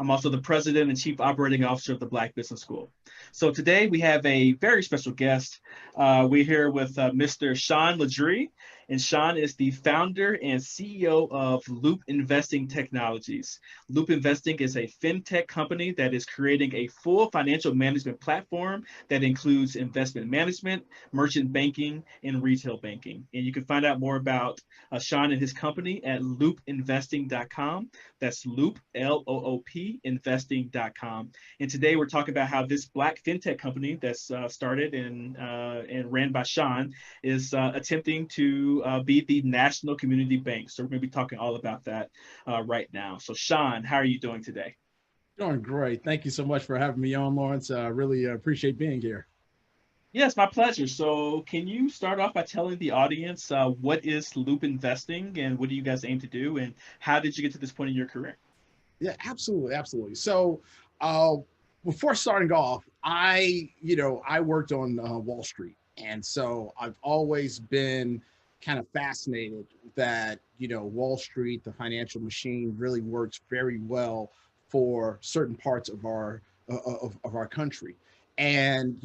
I'm also the president and chief operating officer of the Black Business School. So today we have a very special guest. We're here with Mr. Sean Ladry, and Sean is the founder and CEO of Loop Investing Technologies. Loop Investing is a fintech company that is creating a full financial management platform that includes investment management, merchant banking, and retail banking. And you can find out more about Sean and his company at loopinvesting.com. That's Loop, L-O-O-P, investing.com. And today we're talking about how this Black fintech company that's started and ran by Sean is attempting to be the national community bank. So we're going to be talking all about that right now. So Sean, how are you doing today? Doing great. Thank you so much for having me on, Lawrence. Really appreciate being here. Yes, my pleasure. So can you start off by telling the audience what is Loop Investing and what do you guys aim to do and how did you get to this point in your career? Yeah, absolutely, absolutely. So, before starting off, I worked on Wall Street, and so I've always been kind of fascinated that Wall Street, the financial machine, really works very well for certain parts of our country. And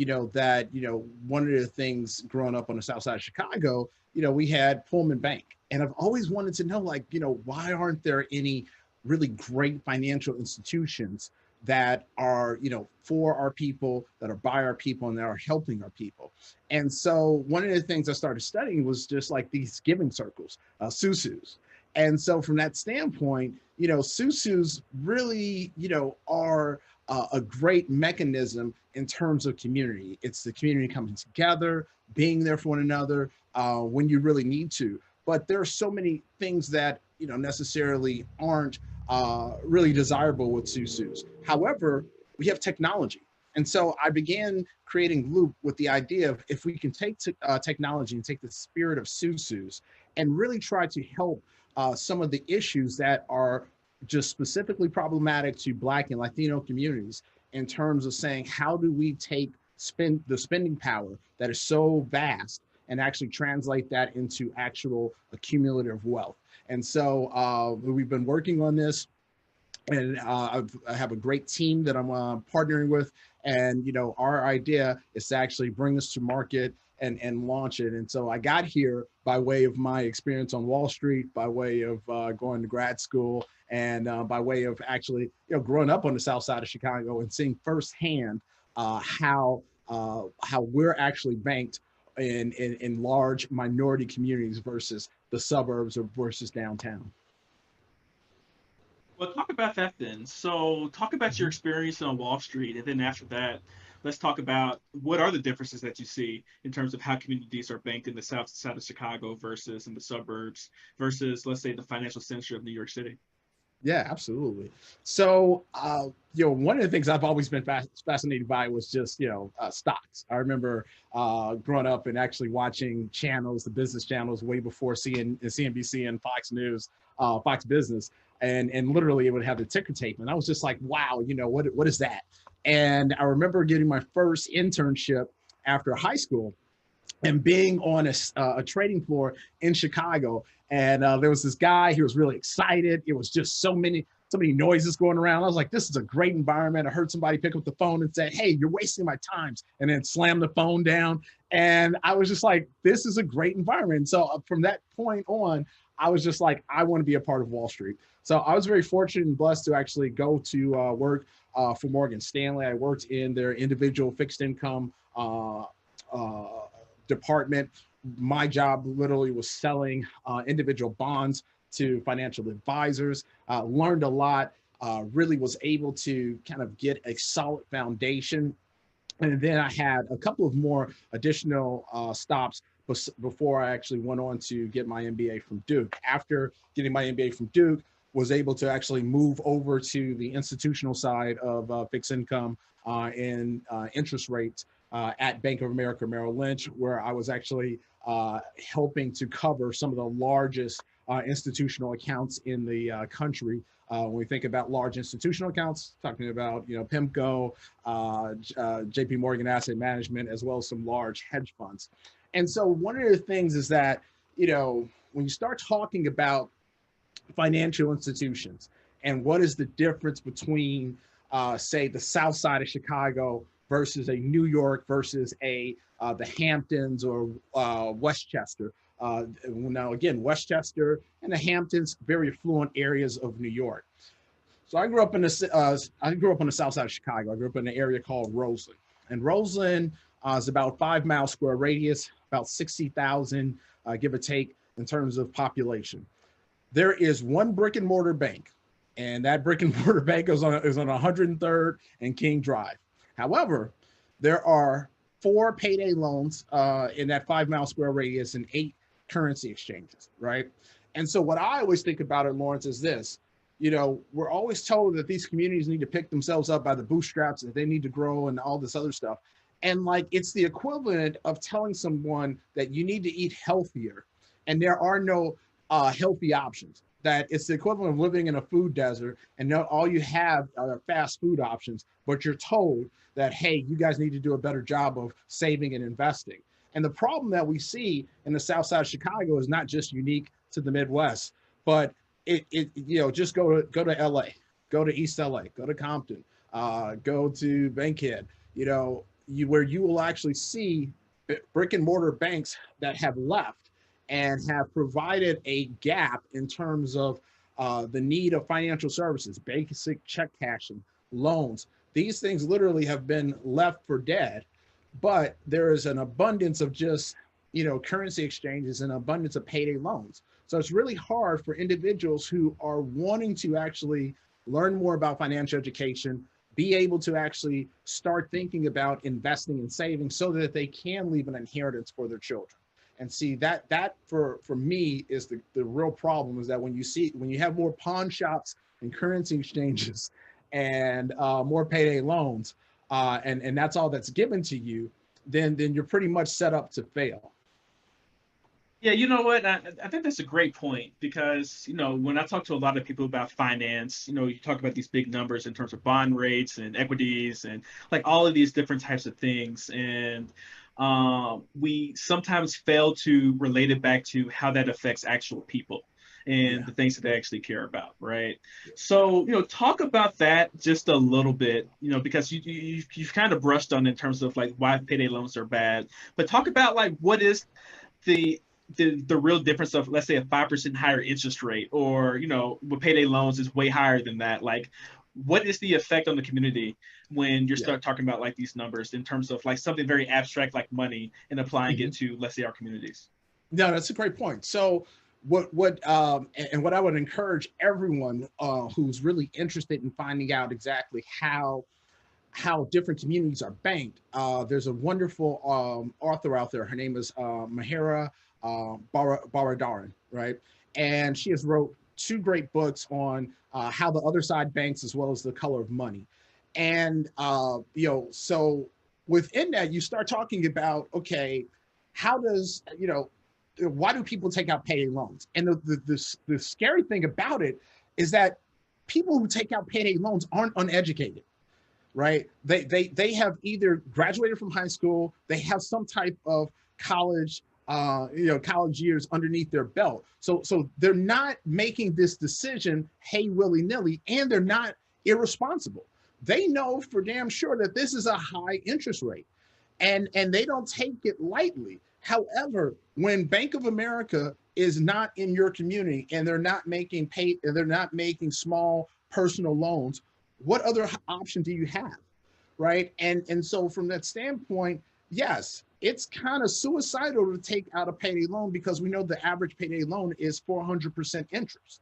one of the things growing up on the south side of Chicago, we had Pullman Bank, and I've always wanted to know, like, why aren't there any really great financial institutions that are, for our people, that are by our people, and that are helping our people. And so one of the things I started studying was just like these giving circles, susus. And so from that standpoint, susus really, are a great mechanism in terms of community. It's the community coming together, being there for one another when you really need to. But there are so many things that necessarily aren't really desirable with susus. However, we have technology. And so I began creating Loop with the idea of if we can take technology and take the spirit of susus and really try to help some of the issues that are just specifically problematic to Black and Latino communities in terms of saying, how do we take the spending power that is so vast and actually translate that into actual accumulative wealth. And so we've been working on this, and I have a great team that I'm partnering with. And our idea is to actually bring this to market and launch it. And so I got here by way of my experience on Wall Street, by way of going to grad school, and by way of actually growing up on the south side of Chicago and seeing firsthand how we're actually banked in large minority communities versus the suburbs or versus downtown. Well, talk about that then. So talk about your experience on Wall Street, and then after that, let's talk about what are the differences that you see in terms of how communities are banked in the south side of Chicago versus in the suburbs versus, let's say, the financial center of New York City. Yeah, absolutely. So, one of the things I've always been fascinated by was just, stocks. I remember growing up and actually watching channels, the business channels, way before CNBC and Fox News, Fox Business, and literally it would have the ticker tape. And I was just like, wow, what is that? And I remember getting my first internship after high school and being on a trading floor in Chicago. And there was this guy, he was really excited. It was just so many noises going around. I was like, this is a great environment. I heard somebody pick up the phone and say, hey, you're wasting my time, and then slam the phone down. And I was just like, this is a great environment. So from that point on, I was just like, I want to be a part of Wall Street. So I was very fortunate and blessed to actually go to work for Morgan Stanley. I worked in their individual fixed income department. My job literally was selling individual bonds to financial advisors. Learned a lot, really was able to kind of get a solid foundation. And then I had a couple of more additional stops before I actually went on to get my MBA from Duke. After getting my MBA from Duke, was able to actually move over to the institutional side of fixed income and interest rates at Bank of America Merrill Lynch, where I was actually helping to cover some of the largest institutional accounts in the country. When we think about large institutional accounts, talking about PIMCO, JP Morgan Asset Management, as well as some large hedge funds. And so one of the things is that when you start talking about financial institutions and what is the difference between, say, the South Side of Chicago versus a New York versus the Hamptons or Westchester. Now, again, Westchester and the Hamptons, very affluent areas of New York. So I grew up on the South Side of Chicago. I grew up in an area called Roseland, and Roseland is about 5 mile square radius, about 60,000, give or take, in terms of population. There is one brick and mortar bank, and that brick and mortar bank is on 103rd and King Drive. However, there are 4 payday loans in that 5 mile square radius and 8 currency exchanges, right? And so what I always think about it, Lawrence, is this. We're always told that these communities need to pick themselves up by the bootstraps, and they need to grow and all this other stuff. And like, it's the equivalent of telling someone that you need to eat healthier, and there are no healthy options. That it's the equivalent of living in a food desert, and all you have are fast food options, but you're told that, hey, you guys need to do a better job of saving and investing. And the problem that we see in the South Side of Chicago is not just unique to the Midwest, but just go to LA, go to East LA, go to Compton, go to Bankhead, where you will actually see brick and mortar banks that have left and have provided a gap in terms of the need of financial services, basic check cashing, loans. These things literally have been left for dead, but there is an abundance of just, currency exchanges and abundance of payday loans. So it's really hard for individuals who are wanting to actually learn more about financial education, be able to actually start thinking about investing and saving so that they can leave an inheritance for their children. And see, that for me is the real problem, is that when you have more pawn shops and currency exchanges and more payday loans, and that's all that's given to you, then you're pretty much set up to fail. Yeah, you know what? I think that's a great point because, when I talk to a lot of people about finance, you talk about these big numbers in terms of bond rates and equities and like all of these different types of things. And we sometimes fail to relate it back to how that affects actual people and the things that they actually care about, right? So, talk about that just a little bit, because you've kind of brushed on in terms of like why payday loans are bad, but talk about like what is the real difference of, let's say, a 5% higher interest rate, or with payday loans is way higher than that. Like, what is the effect on the community when you start talking about like these numbers in terms of like something very abstract like money and applying it to, let's say, our communities? No, that's a great point. So what I would encourage everyone who's really interested in finding out exactly how different communities are banked. There's a wonderful author out there. Her name is Mahira Baradaran, right? And she has wrote 2 great books on how the other side banks, as well as The Color of Money. And so within that, you start talking about, okay, how does why do people take out payday loans? And the scary thing about it is that people who take out payday loans aren't uneducated, right? They have either graduated from high school, they have some type of college years underneath their belt. So they're not making this decision, hey, willy-nilly, and they're not irresponsible. They know for damn sure that this is a high interest rate, and they don't take it lightly. However, when Bank of America is not in your community and they're not making small personal loans, what other option do you have, right? And so from that standpoint, yes, it's kind of suicidal to take out a payday loan, because we know the average payday loan is 400% interest,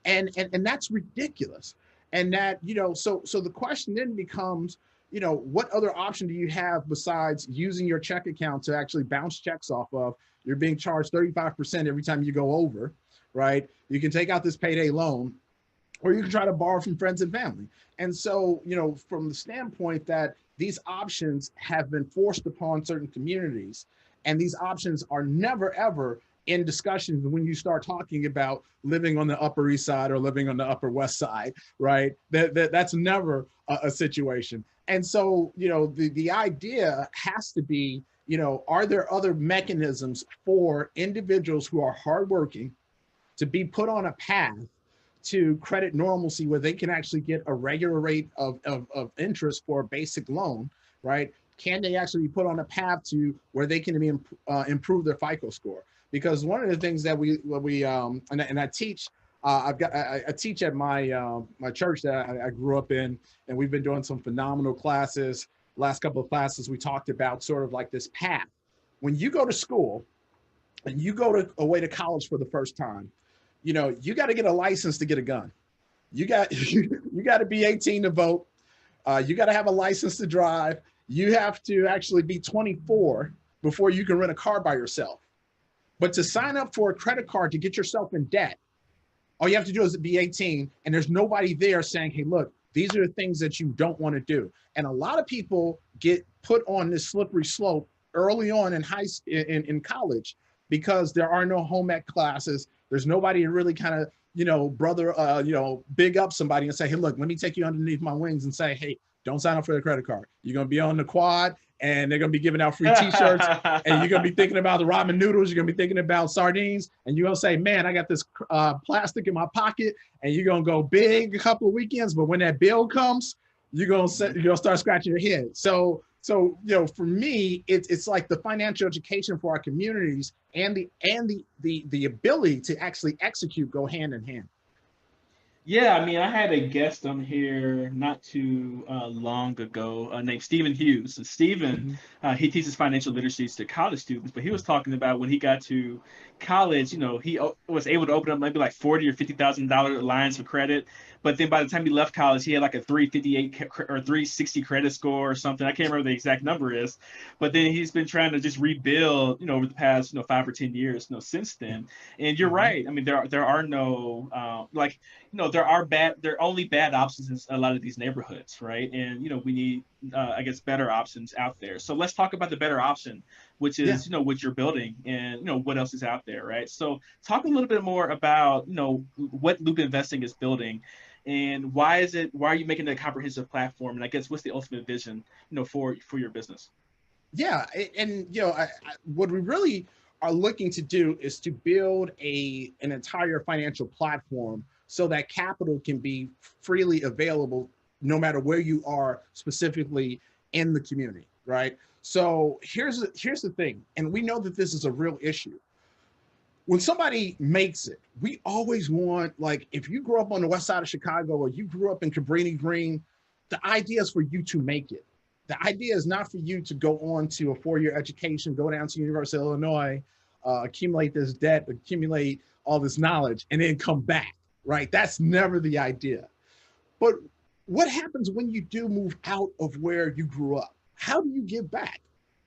and that's ridiculous. And that so the question then becomes, what other option do you have besides using your check account to actually bounce checks off of? You're being charged 35% every time you go over, right? You can take out this payday loan, or you can try to borrow from friends and family. And so, from the standpoint that these options have been forced upon certain communities, and these options are never, ever in discussions when you start talking about living on the Upper East Side or living on the Upper West Side, right? That's never a situation. And so, the idea has to be, are there other mechanisms for individuals who are hardworking to be put on a path to credit normalcy where they can actually get a regular rate of interest for a basic loan, right? Can they actually be put on a path to where they can improve their FICO score? Because one of the things that and I teach, I teach at my church that I grew up in, and we've been doing some phenomenal classes. Last couple of classes, we talked about sort of like this path. When you go to school and you go away to college for the first time, you got to get a license to get a gun. You got to be 18 to vote. You got to have a license to drive. You have to actually be 24 before you can rent a car by yourself. But to sign up for a credit card to get yourself in debt, all you have to do is be 18, and there's nobody there saying, hey, look, these are the things that you don't want to do. And a lot of people get put on this slippery slope early on in college because there are no home ec classes. There's nobody to really kind of, big up somebody and say, hey, look, let me take you underneath my wings and say, hey, don't sign up for the credit card. You're going to be on the quad, and they're going to be giving out free t-shirts, and you're going to be thinking about the ramen noodles. You're going to be thinking about sardines, and you're going to say, man, I got this plastic in my pocket, and you're going to go big a couple of weekends. But when that bill comes, you're going to start scratching your head. So for me, it's like the financial education for our communities and the ability to actually execute go hand in hand. Yeah, I mean, I had a guest on here not too long ago named Stephen Hughes. And Stephen, he teaches financial literacy to college students, but he was talking about when he got to college, he was able to open up maybe like $40,000 or $50,000 lines of credit. But then by the time he left college, he had like a 358 or 360 credit score or something. I can't remember the exact number is, but then he's been trying to just rebuild, over the past, 5 or 10 years, since then. And you're right. I mean, there are no there are only bad options in a lot of these neighborhoods, right? And we need I guess better options out there. So let's talk about the better option, which is what you're building and what else is out there, right? So talk a little bit more about what Loop Investing is building, and why are you making it a comprehensive platform, and I guess what's the ultimate vision for your business? Yeah, and what we really are looking to do is to build an entire financial platform so that capital can be freely available no matter where you are specifically in the community, right? So here's the thing, and we know that this is a real issue. When somebody makes it, we always want, like, if you grew up on the west side of Chicago or you grew up in Cabrini Green, the idea is for you to make it. The idea is not for you to go on to a 4-year education, go down to University of Illinois, accumulate this debt, accumulate all this knowledge, and then come back, right? That's never the idea. But what happens when you do move out of where you grew up? How do you give back,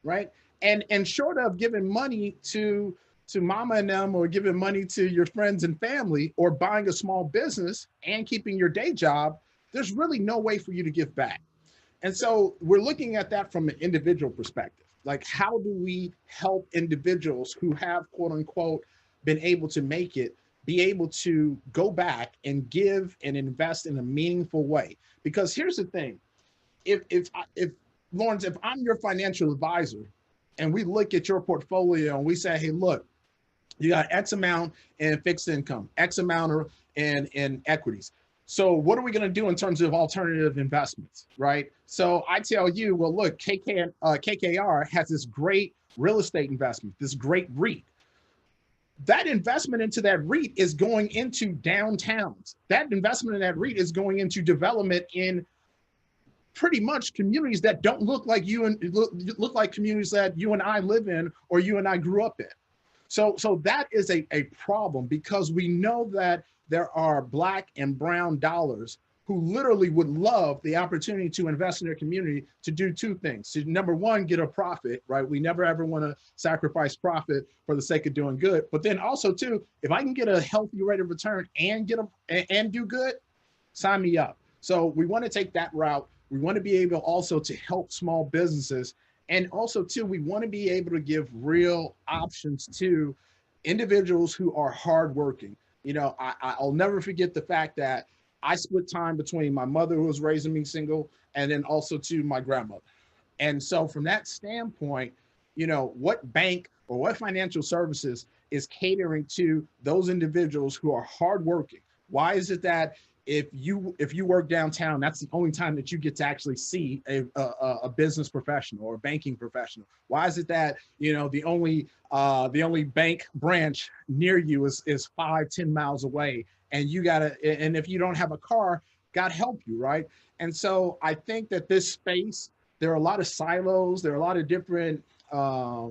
right? And short of giving money to mama and them, or giving money to your friends and family, or buying a small business and keeping your day job, there's really no way for you to give back. And so we're looking at that from an individual perspective. Like, how do we help individuals who have, quote unquote, been able to make it, be able to go back and give and invest in a meaningful way? Because here's the thing, if Lawrence, if I'm your financial advisor and we look at your portfolio and we say, hey, look, you got X amount in fixed income, X amount in equities. So what are we going to do in terms of alternative investments, right? So I tell you, well, look, KKR has this great real estate investment, this great REIT. That investment into that REIT is going into downtowns. That investment in that REIT is going into development in pretty much communities that don't look like look like communities that you and I live in or you and I grew up in. So that is a problem, because we know that there are Black and brown dollars who literally would love the opportunity to invest in their community to do two things. To, number one, get a profit, right? We never ever want to sacrifice profit for the sake of doing good. But then also too, if I can get a healthy rate of return and and do good, sign me up. So we want to take that route. We want to be able also to help small businesses. And also too, we want to be able to give real options to individuals who are hardworking. You know, I'll never forget the fact that I split time between my mother, who was raising me single, and then also to my grandmother. And so from that standpoint, you know, what bank or what financial services is catering to those individuals who are hardworking, Why is it that if you work downtown, that's the only time that you get to actually see a business professional or a banking professional? Why is it that, you know, the only bank branch near you is 5-10 miles away, and you gotta, and if you don't have a car, God help you, right? And so I think that this space, there are a lot of silos, there are a lot of different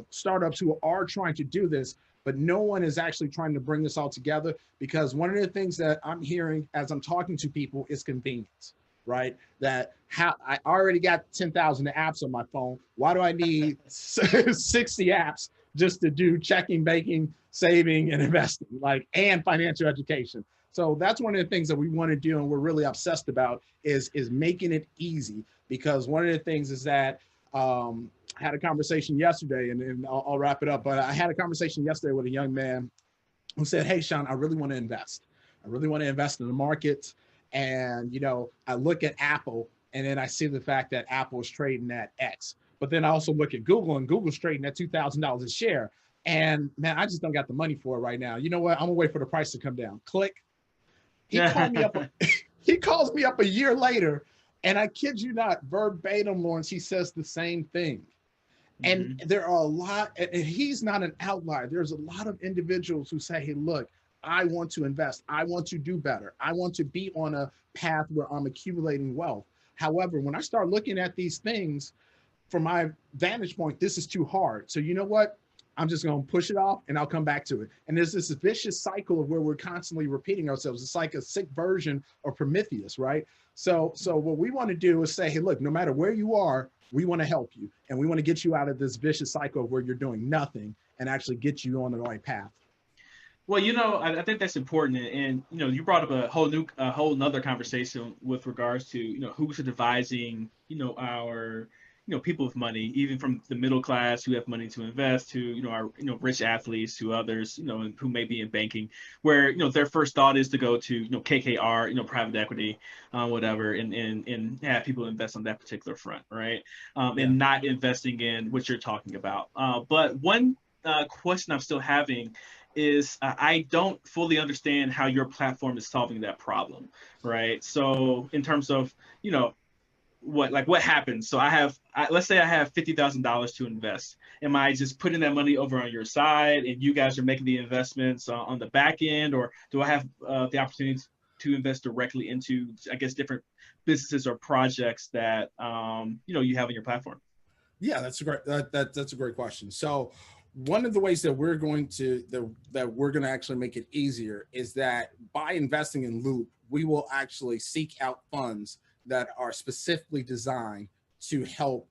startups who are trying to do this, but no one is actually trying to bring this all together, because one of the things that I'm hearing as I'm talking to people is convenience, right? That how I already got 10,000 apps on my phone. Why do I need 60 apps just to do checking, banking, saving, and investing, like, and financial education? So that's one of the things that we want to do, and we're really obsessed about is making it easy, because one of the things is that I had a conversation yesterday, and I'll wrap it up, but I had a conversation yesterday with a young man who said, hey, Sean, I really want to invest. I really want to invest in the market. And, you know, I look at Apple, and then I see the fact that Apple is trading at X. But then I also look at Google, and Google's trading at $2,000 a share. And man, I just don't got the money for it right now. You know what? I'm gonna wait for the price to come down. Click. He called me up. He calls me up a year later, and I kid you not, verbatim, Lawrence, he says the same thing. And there are a lot, and he's not an outlier. There's a lot of individuals who say, hey, look, I want to invest. I want to do better. I want to be on a path where I'm accumulating wealth. However, when I start looking at these things from my vantage point, this is too hard. So you know what? I'm just going to push it off, and I'll come back to it. And there's this vicious cycle of where we're constantly repeating ourselves. It's like a sick version of Prometheus, right? So what we want to do is say, hey, look, no matter where you are, we want to help you, and we want to get you out of this vicious cycle of where you're doing nothing and actually get you on the right path. Well, you know, I think that's important, and you know, you brought up a whole nother conversation with regards to, you know, who's advising, you know, our, you know, people with money, even from the middle class who have money to invest, to, you know, our, you know, rich athletes, to others, you know, who may be in banking, where, you know, their first thought is to go to, you know, KKR, you know, private equity, whatever, and have people invest on that particular front, right? And not investing in what you're talking about. But one question I'm still having is I don't fully understand how your platform is solving that problem, right? So in terms of, you know, what happens? So let's say I have $50,000 to invest. Am I just putting that money over on your side, and you guys are making the investments on the back end, or do I have the opportunity to invest directly into, I guess, different businesses or projects that you know, you have on your platform? Yeah, that's a great question. So one of the ways that we're going to actually make it easier is that by investing in Loop, we will actually seek out funds that are specifically designed to help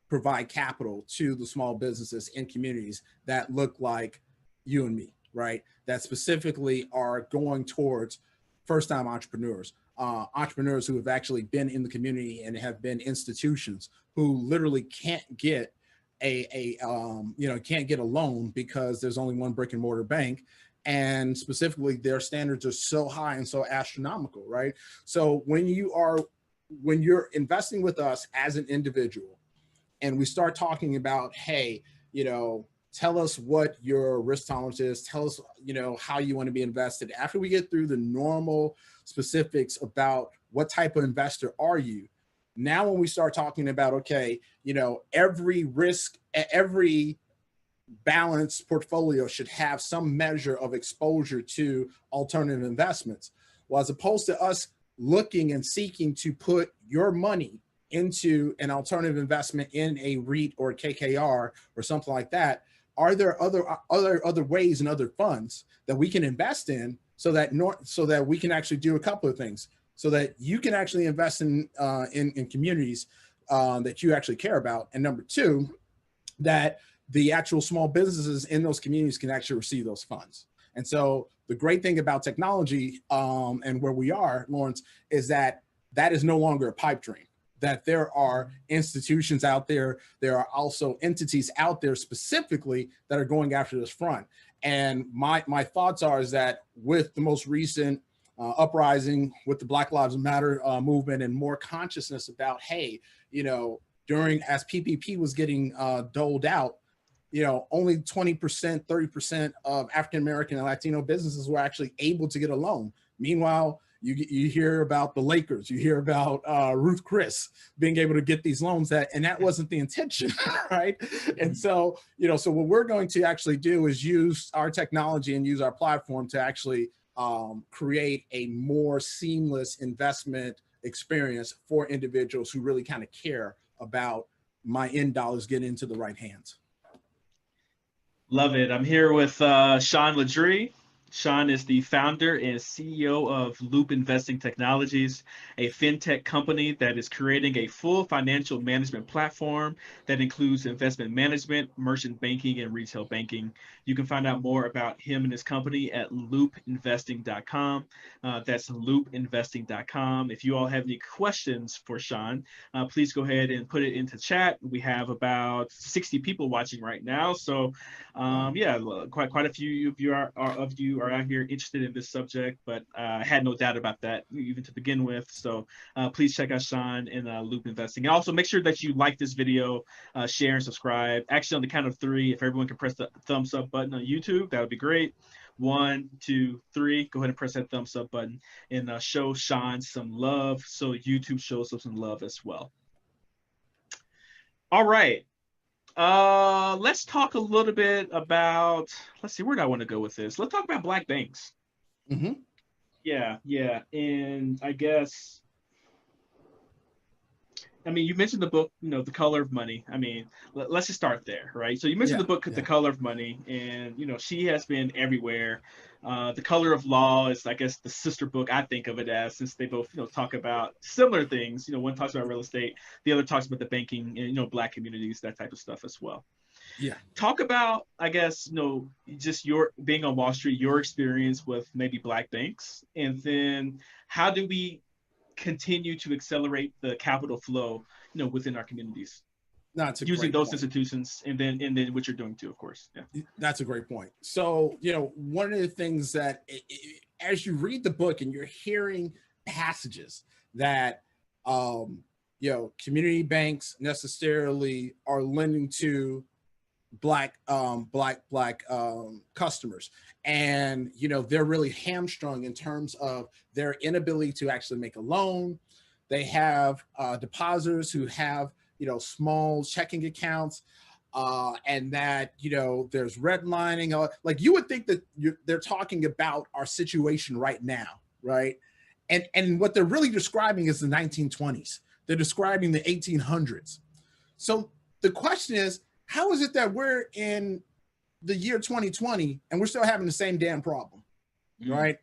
provide capital to the small businesses in communities that look like you and me, right? That specifically are going towards first-time entrepreneurs, entrepreneurs who have actually been in the community and have been institutions who literally can't get can't get a loan because there's only one brick and mortar bank. And specifically, their standards are so high and so astronomical, right? So when you're investing with us as an individual, and we start talking about, hey, you know, tell us what your risk tolerance is, tell us, you know, how you want to be invested. After we get through the normal specifics about what type of investor are you, now when we start talking about, okay, you know, every balanced portfolio should have some measure of exposure to alternative investments. Well, as opposed to us looking and seeking to put your money into an alternative investment in a REIT or KKR or something like that, are there other ways and other funds that we can invest in so that we can actually do a couple of things, so that you can actually invest in communities that you actually care about, and number two, that the actual small businesses in those communities can actually receive those funds. And so the great thing about technology and where we are, Lawrence, is that is no longer a pipe dream, that there are institutions out there, there are also entities out there specifically that are going after this front. And my thoughts are is that with the most recent uprising, with the Black Lives Matter movement, and more consciousness about, hey, you know, as PPP was getting doled out, only 20%, 30% of African-American and Latino businesses were actually able to get a loan. Meanwhile, you hear about the Lakers, you hear about Ruth Chris being able to get these loans, and that wasn't the intention, right? And so, so what we're going to actually do is use our technology and use our platform to actually create a more seamless investment experience for individuals who really kind of care about my end dollars getting into the right hands. Love it. I'm here with Sean Ledrie. Sean is the founder and CEO of Loop Investing Technologies, a fintech company that is creating a full financial management platform that includes investment management, merchant banking, and retail banking. You can find out more about him and his company at loopinvesting.com. That's loopinvesting.com. If you all have any questions for Sean, please go ahead and put it into chat. We have about 60 people watching right now. So yeah, quite a few of you are out here interested in this subject, but I had no doubt about that even to begin with. So please check out Sean and Loop Investing. And also make sure that you like this video, share and subscribe. Actually, on the count of 3, if everyone can press the thumbs up button on YouTube, that would be great. 1, 2, 3. Go ahead and press that thumbs up button and show Sean some love so YouTube shows us some love as well. All right. Let's talk a little bit about, let's see, where do I want to go with this? Let's talk about black banks. Mm-hmm. Yeah. And I guess, you mentioned the book, The Color of Money. Let's just start there, right? So you mentioned the book, The Color of Money, and, she has been everywhere. The Color of Law is, I guess, the sister book I think of it as, since they both, talk about similar things. One talks about real estate, the other talks about the banking and, black communities, that type of stuff as well. Yeah. Talk about, I guess, just your being on Wall Street, your experience with maybe black banks, and then how do we continue to accelerate the capital flow, within our communities? Using those institutions, and then what you're doing too, of course. Yeah, that's a great point. So, one of the things that as you read the book and you're hearing passages that, community banks necessarily are lending to black customers, and they're really hamstrung in terms of their inability to actually make a loan. They have depositors who have small checking accounts, and that there's redlining. Like, you would think that they're talking about our situation right now, right? And what they're really describing is the 1920s. They're describing the 1800s. So the question is, how is it that we're in the year 2020 and we're still having the same damn problem, right?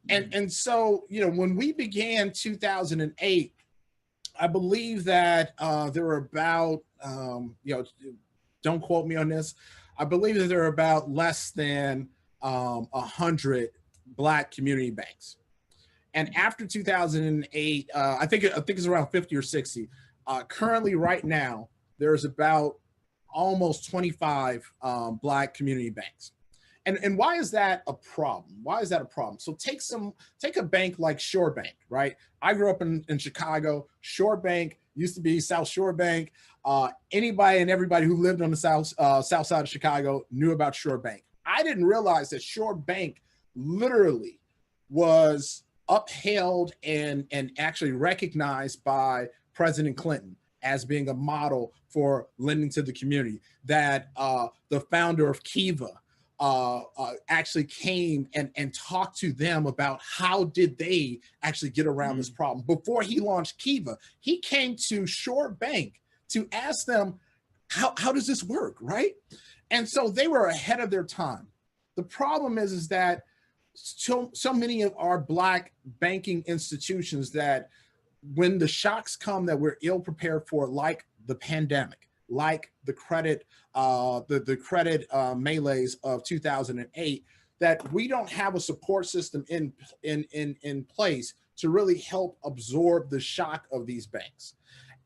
And so, when we began 2008, I believe that there were about, don't quote me on this, I believe that there are about less than 100 black community banks. And after 2008, I think it's around 50 or 60. Currently, right now, there's about almost 25 black community banks. And why is that a problem? Why is that a problem? So take a bank like Shore Bank, right? I grew up in Chicago. Shore Bank used to be South Shore Bank. Anybody and everybody who lived on the south side of Chicago knew about Shore Bank. I didn't realize that Shore Bank literally was upheld and actually recognized by President Clinton as being a model for lending to the community. That the founder of Kiva actually came and talked to them about how did they actually get around this problem. Before he launched Kiva, he came to Shore Bank to ask them, how does this work, right? And so they were ahead of their time. The problem is that so many of our black banking institutions, that when the shocks come that we're ill prepared for, like the pandemic, like the credit melees of 2008, that we don't have a support system in place to really help absorb the shock of these banks.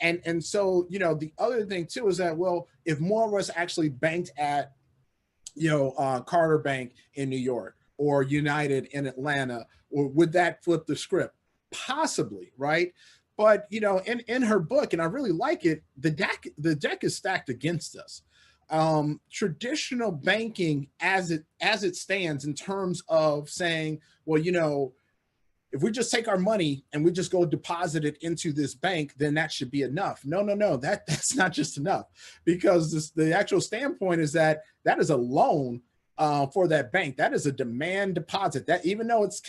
And so, the other thing too is that, well, if more of us actually banked at, Carter Bank in New York or United in Atlanta, or would that flip the script? Possibly, right? But in her book, and I really like it, the deck is stacked against us. traditional banking as it stands in terms of saying, well, you know, if we just take our money and we just go deposit it into this bank, then that should be enough. No, no, no, that's not just enough, because the actual standpoint is that that is a loan for that bank. That is a demand deposit. That, even though it's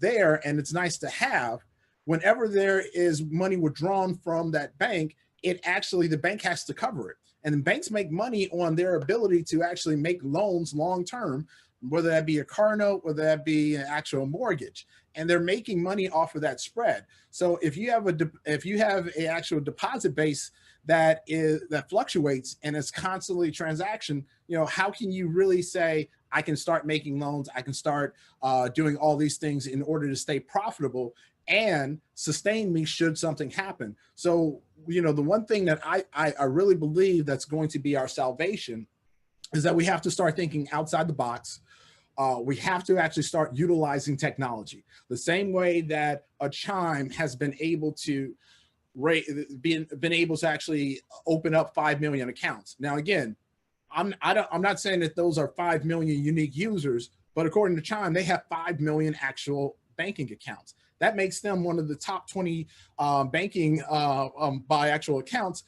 there and it's nice to have, whenever there is money withdrawn from that bank, the bank has to cover it. And banks make money on their ability to actually make loans long term, whether that be a car note, whether that be an actual mortgage, and they're making money off of that spread. So if you have an actual deposit base that fluctuates and is constantly transaction, you know, how can you really say, I can start making loans, I can start doing all these things in order to stay profitable and sustain me should something happen? So, you know, the one thing that I really believe that's going to be our salvation is that we have to start thinking outside the box. We have to actually start utilizing technology the same way that a Chime has been able to actually open up 5 million accounts. Now, again, I'm not saying that those are 5 million unique users, but according to Chime, they have 5 million actual banking accounts. That makes them one of the top 20 banking by actual accounts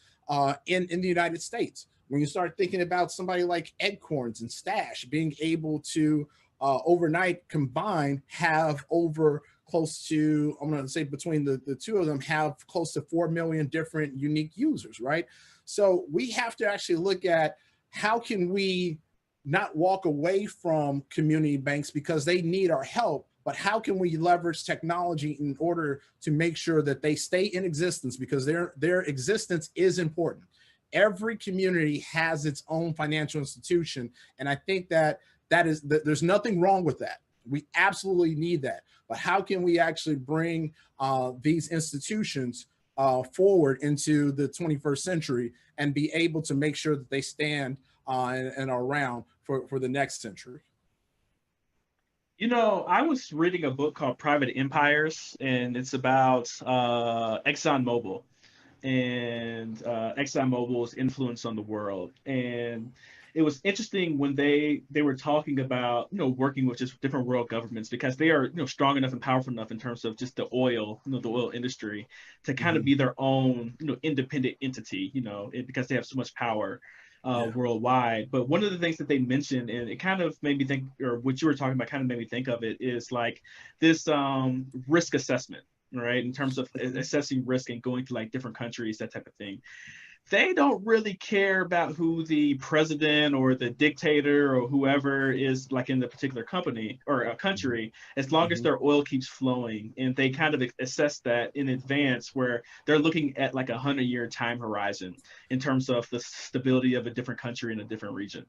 in the United States. When you start thinking about somebody like Edcorns and Stash being able to overnight combined have over close to, I'm going to say between the two of them, have close to 4 million different unique users, right? So we have to actually look at how can we not walk away from community banks because they need our help, but how can we leverage technology in order to make sure that they stay in existence, because their existence is important. Every community has its own financial institution, and I think that there's nothing wrong with that. We absolutely need that. But how can we actually bring these institutions forward into the 21st century and be able to make sure that they stand and are around for the next century? You know, I was reading a book called Private Empires, and it's about ExxonMobil and ExxonMobil's influence on the world. And it was interesting when they were talking about, you know, working with just different world governments, because they are, you know, strong enough and powerful enough in terms of just the oil, you know, the oil industry, to kind of be their own, you know, independent entity, you know, because they have so much power worldwide. But one of the things that they mentioned, and it kind of made me think, or what you were talking about kind of made me think of it, is like this risk assessment, right? In terms of assessing risk and going to like different countries, that type of thing. They don't really care about who the president or the dictator or whoever is like in the particular company or a country, as long as their oil keeps flowing. And they kind of assess that in advance, where they're looking at like 100-year time horizon in terms of the stability of a different country in a different region.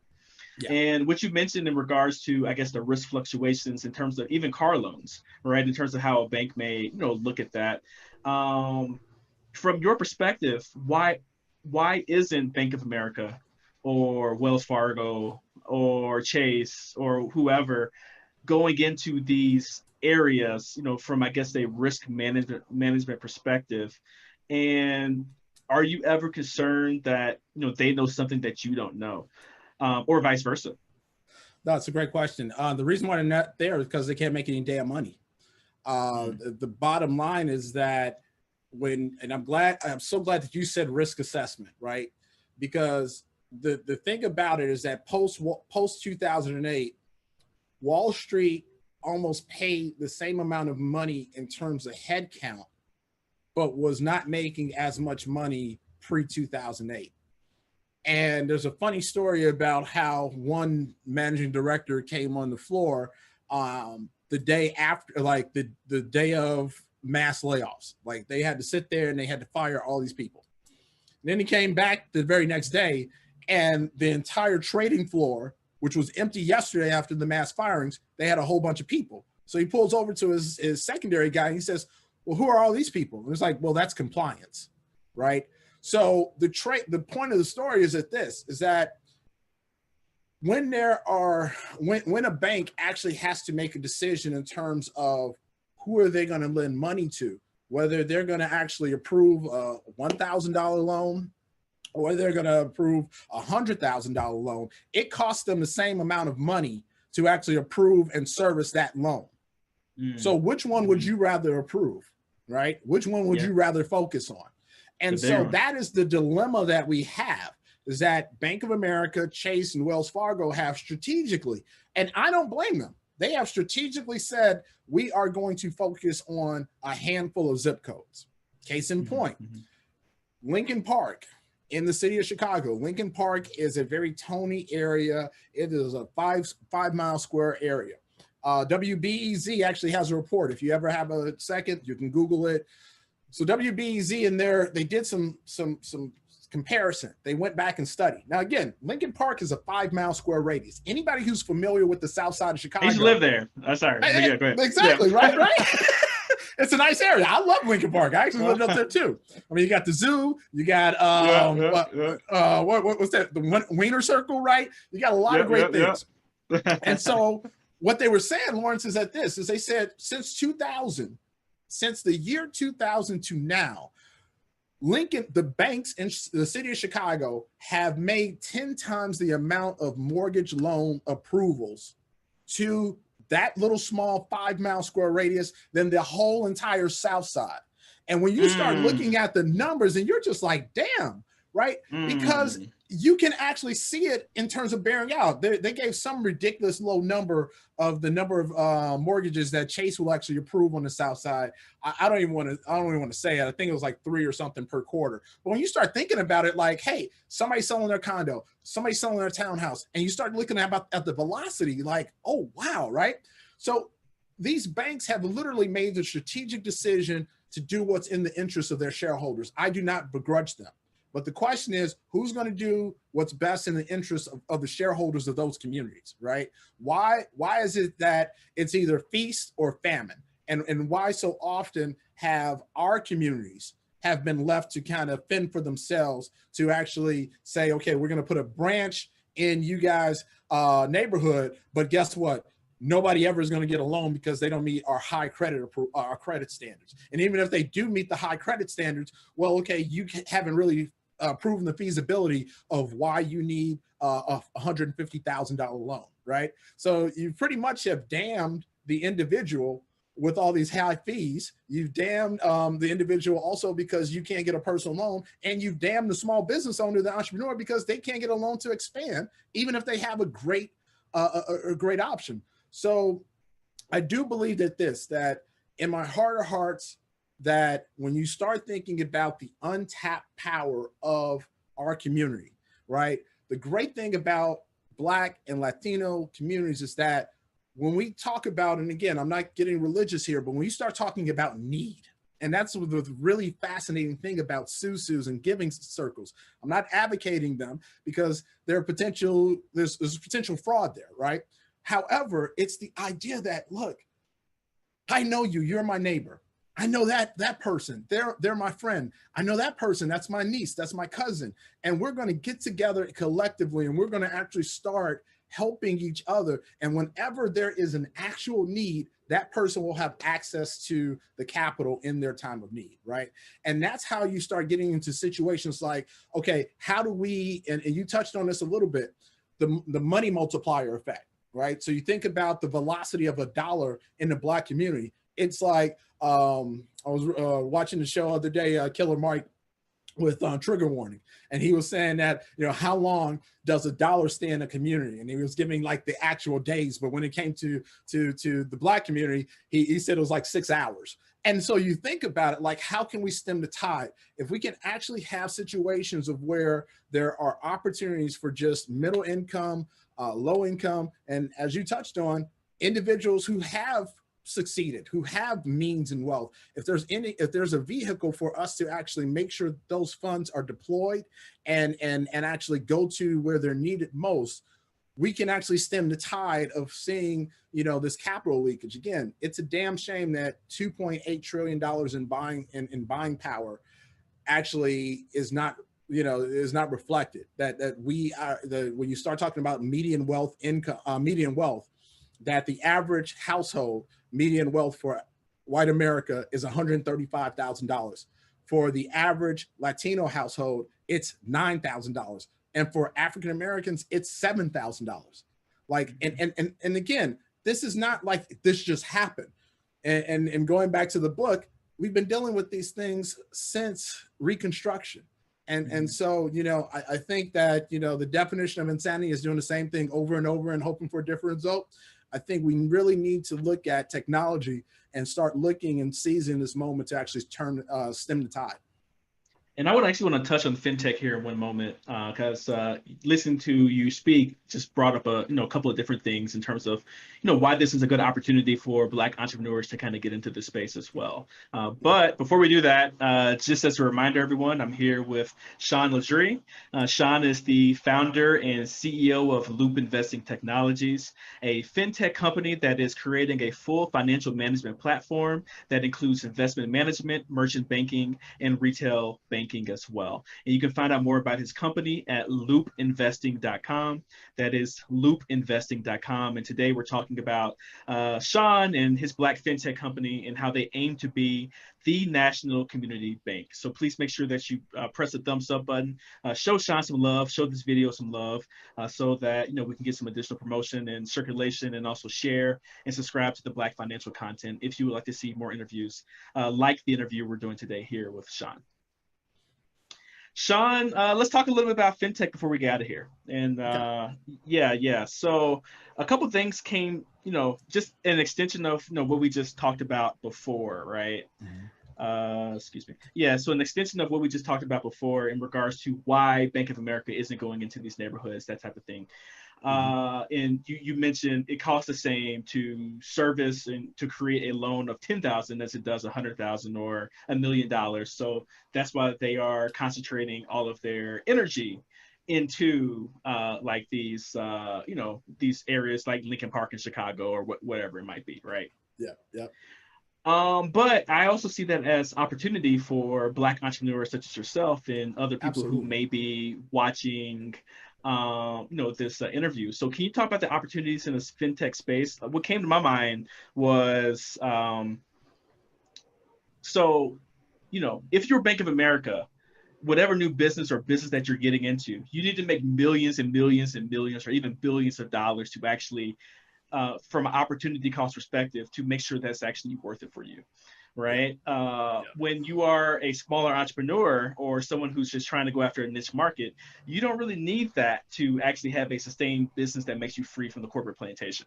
Yeah. And what you mentioned in regards to, I guess, the risk fluctuations in terms of even car loans, right? In terms of how a bank may, you know, look at that. From your perspective, why isn't Bank of America or Wells Fargo or Chase or whoever going into these areas, you know, from, I guess, a risk management perspective? And are you ever concerned that, you know, they know something that you don't know, or vice versa? No, it's a great question. The reason why they're not there is because they can't make any damn money. The bottom line is that and I'm so glad that you said risk assessment, right? Because the thing about it is that post 2008, Wall Street almost paid the same amount of money in terms of headcount, but was not making as much money pre 2008. And there's a funny story about how one managing director came on the floor the day after, like the day of mass layoffs. Like, they had to sit there and they had to fire all these people. And then he came back the very next day, and the entire trading floor, which was empty yesterday after the mass firings, they had a whole bunch of people. So he pulls over to his secondary guy and he says, well, who are all these people? And it's like, well, that's compliance, right? So the point of the story is that when a bank actually has to make a decision in terms of who are they going to lend money to, whether they're going to actually approve a $1,000 loan or they're going to approve a $100,000 loan, it costs them the same amount of money to actually approve and service that loan. So which one would you rather approve, right? Which one would you rather focus on? And so that is the dilemma that we have, is that Bank of America, Chase, and Wells Fargo have strategically, and I don't blame them, they have strategically said, we are going to focus on a handful of zip codes. Case in point, Lincoln Park in the city of Chicago. Lincoln Park is a very Tony area. It is a 5 mile square area. WBEZ actually has a report. If you ever have a second, you can Google it. So WBEZ in there, they did some comparison. They went back and studied. Now, again, Lincoln Park is a 5 mile square radius. Anybody who's familiar with the south side of Chicago. I used to live there. Sorry. Yeah, go ahead. Exactly, right? It's a nice area. I love Lincoln Park. I actually lived up there too. I mean, you got the zoo, you got what's that? The Wiener Circle, right? You got a lot of great things. And so what they were saying, Lawrence, is that they said since 2000, since the year 2000 to now, the banks in the city of Chicago have made 10 times the amount of mortgage loan approvals to that little small 5 mile square radius than the whole entire South Side. And when you start looking at the numbers, and you're just like, damn, right? Because you can actually see it in terms of bearing out. They gave some ridiculous low number of the number of mortgages that Chase will actually approve on the South Side. I don't even want to say it. I think it was like 3 or something per quarter. But when you start thinking about it, like, hey, somebody's selling their condo, somebody's selling their townhouse, and you start looking at the velocity, like, oh wow, right? So these banks have literally made the strategic decision to do what's in the interest of their shareholders. I do not begrudge them. But the question is, who's going to do what's best in the interest of the shareholders of those communities, right? Why is it that it's either feast or famine? And why so often have our communities have been left to kind of fend for themselves, to actually say, okay, we're going to put a branch in you guys' neighborhood, but guess what? Nobody ever is going to get a loan because they don't meet our high credit standards. And even if they do meet the high credit standards, well, okay, you haven't really proven the feasibility of why you need a $150,000 loan, right? So you pretty much have damned the individual with all these high fees. You've damned the individual also because you can't get a personal loan, and you've damned the small business owner, the entrepreneur, because they can't get a loan to expand, even if they have a great option. So I do believe that in my heart of hearts, that when you start thinking about the untapped power of our community, right? The great thing about Black and Latino communities is that when we talk about, and again, I'm not getting religious here, but when you start talking about need, and that's the really fascinating thing about Susus and giving circles. I'm not advocating them because there's potential fraud there, right? However, it's the idea that, look, I know you, you're my neighbor. I know that person, they're my friend. I know that person, that's my niece, that's my cousin. And we're going to get together collectively, and we're going to actually start helping each other. And whenever there is an actual need, that person will have access to the capital in their time of need, right? And that's how you start getting into situations like, okay, how do we, and you touched on this a little bit, the money multiplier effect, right? So you think about the velocity of a dollar in the Black community. It's like, I was watching the show the other day, Killer Mike with Trigger Warning, and he was saying that, how long does a dollar stay in a community? And he was giving like the actual days, but when it came to the Black community, he said it was like 6 hours. And so you think about it, like, how can we stem the tide? If we can actually have situations of where there are opportunities for just middle income, low income, and as you touched on, individuals who have succeeded, who have means and wealth. If there's a vehicle for us to actually make sure those funds are deployed and actually go to where they're needed most, we can actually stem the tide of seeing, this capital leakage. Again, it's a damn shame that $2.8 trillion in buying power actually is not reflected. That we are when you start talking about median wealth, that the average household median wealth for white America is $135,000. For the average Latino household, it's $9,000. And for African Americans, it's $7,000. Like, and again, this is not like this just happened. And going back to the book, we've been dealing with these things since Reconstruction. And so, I think that, the definition of insanity is doing the same thing over and over and hoping for a different result. I think we really need to look at technology and start looking and seizing this moment to actually stem the tide. And I would actually want to touch on fintech here in one moment, because listening to you speak just brought up a couple of different things in terms of why this is a good opportunity for Black entrepreneurs to kind of get into this space as well. But before we do that, just as a reminder, everyone, I'm here with Sean Ledry. Sean is the founder and CEO of Loop Investing Technologies, a fintech company that is creating a full financial management platform that includes investment management, merchant banking, and retail banking as well. And you can find out more about his company at loopinvesting.com. That is loopinvesting.com. And today we're talking about Sean and his Black fintech company and how they aim to be the national community bank. So please make sure that you press the thumbs up button, show Sean some love, show this video some love, so that we can get some additional promotion and circulation, and also share and subscribe to the Black financial content if you would like to see more interviews like the interview we're doing today here with Sean. Sean, let's talk a little bit about fintech before we get out of here. And yeah. So a couple of things came, just an extension of what we just talked about before, right? Excuse me. Yeah, so an extension of what we just talked about before in regards to why Bank of America isn't going into these neighborhoods, that type of thing. And you mentioned it costs the same to service and to create a loan of 10,000 as it does 100,000 or $1 million. So that's why they are concentrating all of their energy into like these these areas like Lincoln Park in Chicago or whatever it might be, right? Yeah. But I also see that as opportunity for Black entrepreneurs such as yourself and other people who may be watching this interview. So can you talk about the opportunities in this fintech space? What came to my mind was, if you're Bank of America, whatever new business or business that you're getting into, you need to make millions and millions and millions or even billions of dollars to actually, from an opportunity cost perspective, to make sure that's actually worth it for you. Right. When you are a smaller entrepreneur or someone who's just trying to go after a niche market, you don't really need that to actually have a sustained business that makes you free from the corporate plantation,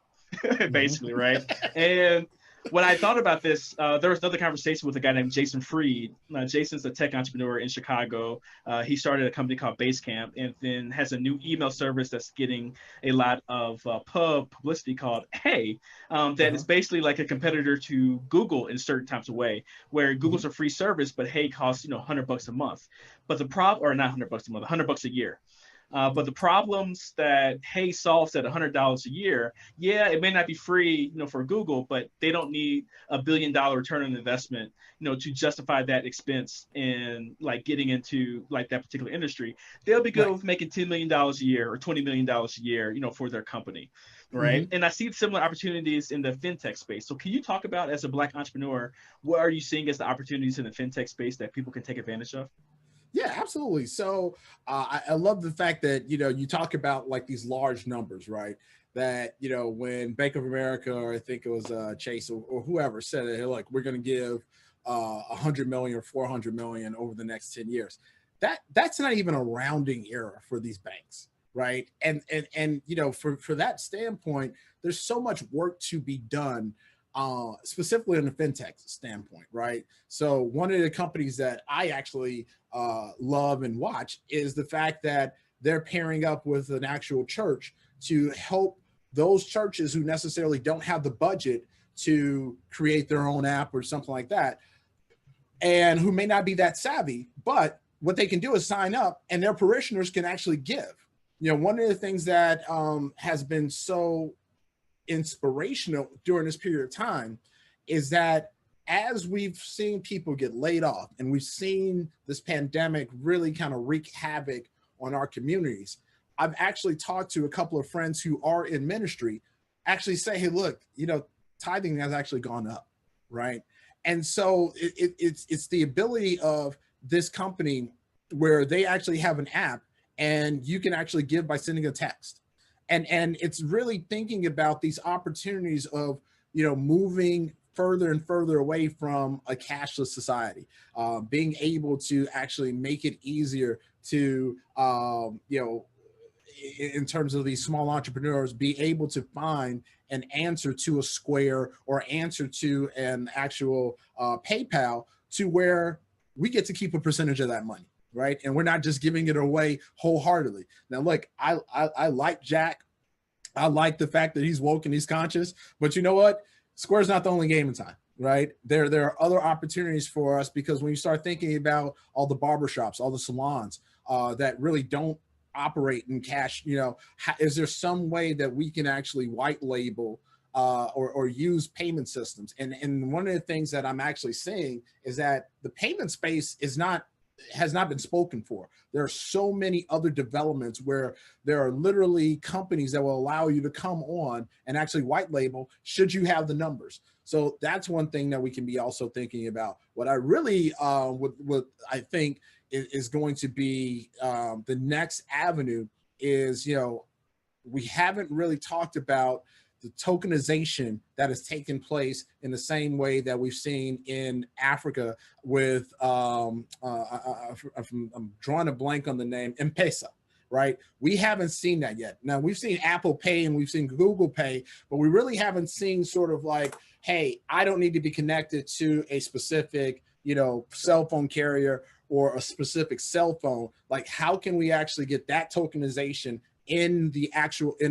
basically. Right. And when I thought about this, there was another conversation with a guy named Jason Fried. Jason's a tech entrepreneur in Chicago. He started a company called Basecamp and then has a new email service that's getting a lot of publicity called Hey, that is basically like a competitor to Google in certain types of way, where Google's a free service, but Hey costs $100 a month. But the problem, or not $100 a month, $100 a year. But the problems that Hey solves at $100 a year, it may not be free, for Google, but they don't need $1 billion return on investment, to justify that expense in like getting into like that particular industry. They'll be good with making $10 million a year or $20 million a year, for their company, right? And I see similar opportunities in the fintech space. So can you talk about, as a Black entrepreneur, what are you seeing as the opportunities in the fintech space that people can take advantage of? Yeah, absolutely. So I love the fact that, you talk about like these large numbers, right? That, when Bank of America, or I think it was Chase or whoever said it, like, we're going to give 100 million or 400 million over the next 10 years. That's not even a rounding error for these banks, right? And for that standpoint, there's so much work to be done, specifically on the fintech standpoint, right? So one of the companies that I actually love and watch is the fact that they're pairing up with an actual church to help those churches who necessarily don't have the budget to create their own app or something like that, and who may not be that savvy, but what they can do is sign up and their parishioners can actually give. One of the things that has been so inspirational during this period of time is that as we've seen people get laid off and we've seen this pandemic really kind of wreak havoc on our communities, I've actually talked to a couple of friends who are in ministry, actually say, hey, look, tithing has actually gone up, right? And so it's the ability of this company where they actually have an app and you can actually give by sending a text. And it's really thinking about these opportunities of, moving further and further away from a cashless society, being able to actually make it easier to, in terms of these small entrepreneurs, be able to find an answer to a Square or answer to an actual PayPal, to where we get to keep a percentage of that money, right? And we're not just giving it away wholeheartedly. Now, look, I like Jack. I like the fact that he's woke and he's conscious, but you know what? Square's not the only game in time, right? There are other opportunities for us, because when you start thinking about all the barbershops, all the salons that really don't operate in cash, is there some way that we can actually white label or use payment systems? And one of the things that I'm actually seeing is that the payment space has not been spoken for. There are so many other developments where there are literally companies that will allow you to come on and actually white label should you have the numbers. So that's one thing that we can be also thinking about. What I really what I think is going to be the next avenue is, we haven't really talked about the tokenization that has taken place in the same way that we've seen in Africa with, I'm drawing a blank on the name, M-Pesa, right? We haven't seen that yet. Now, we've seen Apple Pay and we've seen Google Pay, but we really haven't seen sort of like, hey, I don't need to be connected to a specific, cell phone carrier or a specific cell phone. Like, how can we actually get that tokenization in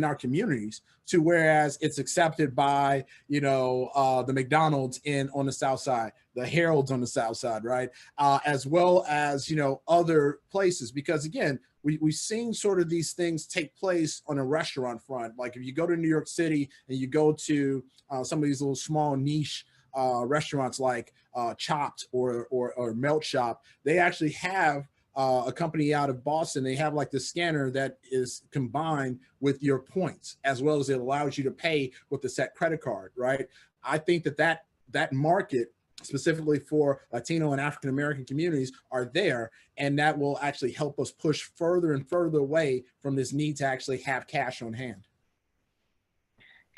our communities, to whereas it's accepted by, the McDonald's on the South Side, the Herald's on the South Side, right? As well as, other places, because again, we've seen sort of these things take place on a restaurant front. Like if you go to New York City and you go to some of these little small niche restaurants like Chopped or Melt Shop, they actually have a company out of Boston. They have like the scanner that is combined with your points, as well as it allows you to pay with the set credit card, right? I think that market, specifically for Latino and African American communities, are there, and that will actually help us push further and further away from this need to actually have cash on hand.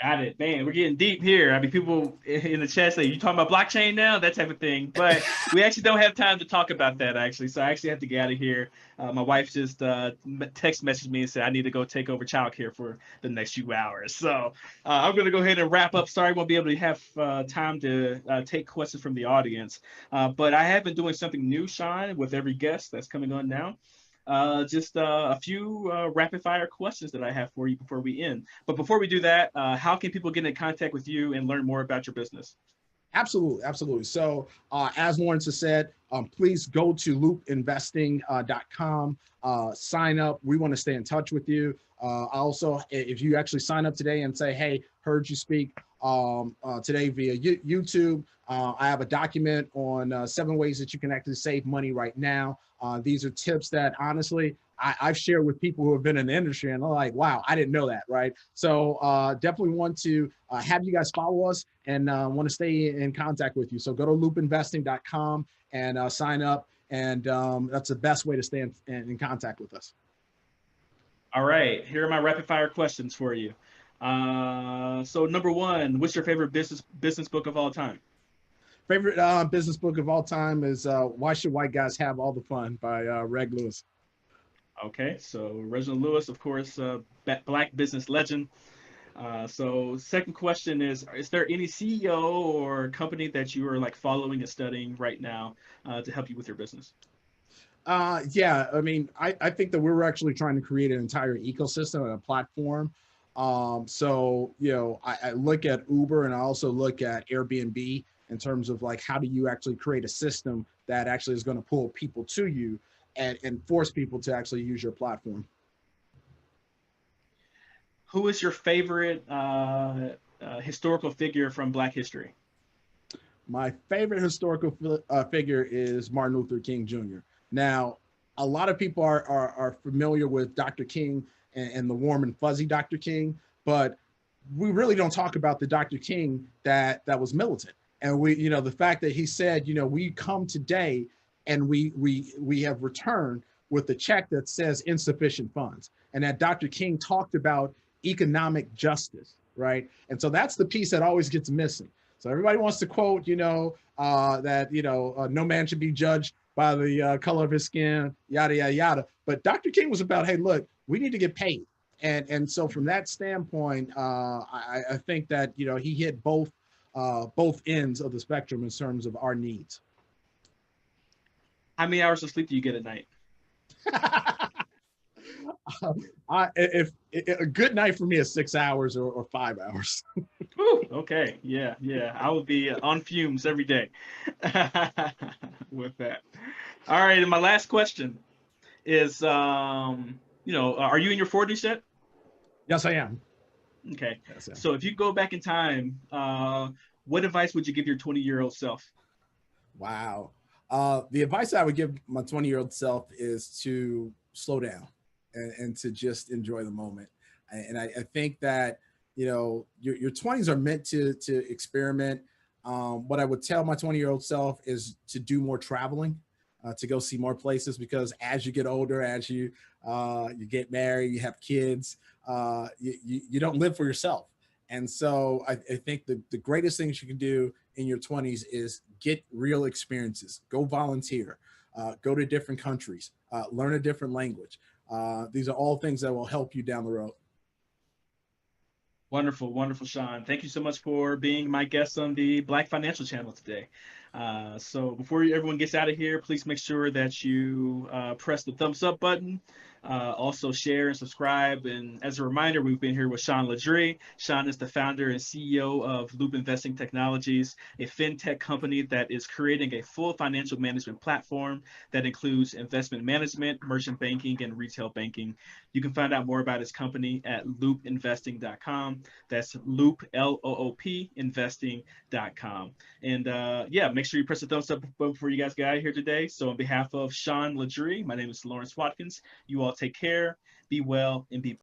Got it, man. We're getting deep here. I mean, people in the chat say, "You talking about blockchain now?" That type of thing. But we actually don't have time to talk about that, actually. So I actually have to get out of here. My wife just text messaged me and said I need to go take over childcare for the next few hours. So I'm going to go ahead and wrap up. Sorry, I won't be able to have time to take questions from the audience. But I have been doing something new, Sean, with every guest that's coming on now. Just a few rapid fire questions that I have for you before we end. But before we do that, how can people get in contact with you and learn more about your business? Absolutely, absolutely. So as Lawrence has said, please go to loopinvesting.com, sign up. We want to stay in touch with you. Also, if you actually sign up today and say, hey, heard you speak today via YouTube, I have a document on 7 ways that you can actually save money right now. These are tips that honestly, I've shared with people who have been in the industry, and they're like, wow, I didn't know that, right? So definitely want to have you guys follow us and want to stay in contact with you. So go to loopinvesting.com and sign up, and that's the best way to stay in contact with us. All right, here are my rapid fire questions for you. So number 1, what's your favorite business book of all time? Favorite business book of all time is Why Should White Guys Have All the Fun by Reg Lewis. Okay, so Reginald Lewis, of course, Black business legend. So second question is there any CEO or company that you are like following and studying right now to help you with your business? Yeah, I mean, I think that we're actually trying to create an entire ecosystem and a platform. So, I look at Uber and I also look at Airbnb in terms of like, how do you actually create a system that actually is going to pull people to you and force people to actually use your platform. Who is your favorite historical figure from Black history? My favorite historical figure is Martin Luther King Jr. Now, a lot of people are familiar with Dr. King and the warm and fuzzy Dr. King, but we really don't talk about the Dr. King that was militant. And the fact that he said, we come today and we have returned with the check that says insufficient funds, and that Dr. King talked about economic justice, right? And so that's the piece that always gets missing. So everybody wants to quote, that, no man should be judged by the color of his skin, yada, yada, yada. But Dr. King was about, hey, look, we need to get paid. And so from that standpoint, I think that, he hit both ends of the spectrum in terms of our needs. How many hours of sleep do you get at night? If a good night for me is 6 hours or 5 hours. Ooh, okay, yeah, I would be on fumes every day with that. All right, and my last question is, are you in your 40s yet? Yes, I am. Okay, yes, I am. So if you go back in time, what advice would you give your 20-year-old self? Wow. The advice I would give my 20-year-old self is to slow down and to just enjoy the moment. And I think that, your 20s are meant to experiment. What I would tell my 20-year-old self is to do more traveling, to go see more places, because as you get older, as you get married, you have kids, you don't live for yourself. And so I think the greatest things you can do in your 20s is get real experiences, go volunteer, go to different countries, learn a different language. These are all things that will help you down the road. Wonderful, wonderful, Sean. Thank you so much for being my guest on the Black Financial Channel today. So before everyone gets out of here, please make sure that you press the thumbs up button. Also share and subscribe. And as a reminder, we've been here with Sean Ledrie. Sean is the founder and CEO of Loop Investing Technologies, a fintech company that is creating a full financial management platform that includes investment management, merchant banking, and retail banking. You can find out more about his company at loopinvesting.com. That's Loop, L-O-O-P, investing.com. And make sure you press the thumbs up before you guys get out of here today. So on behalf of Sean Ledrie, my name is Lawrence Watkins. You all take care, be well, and be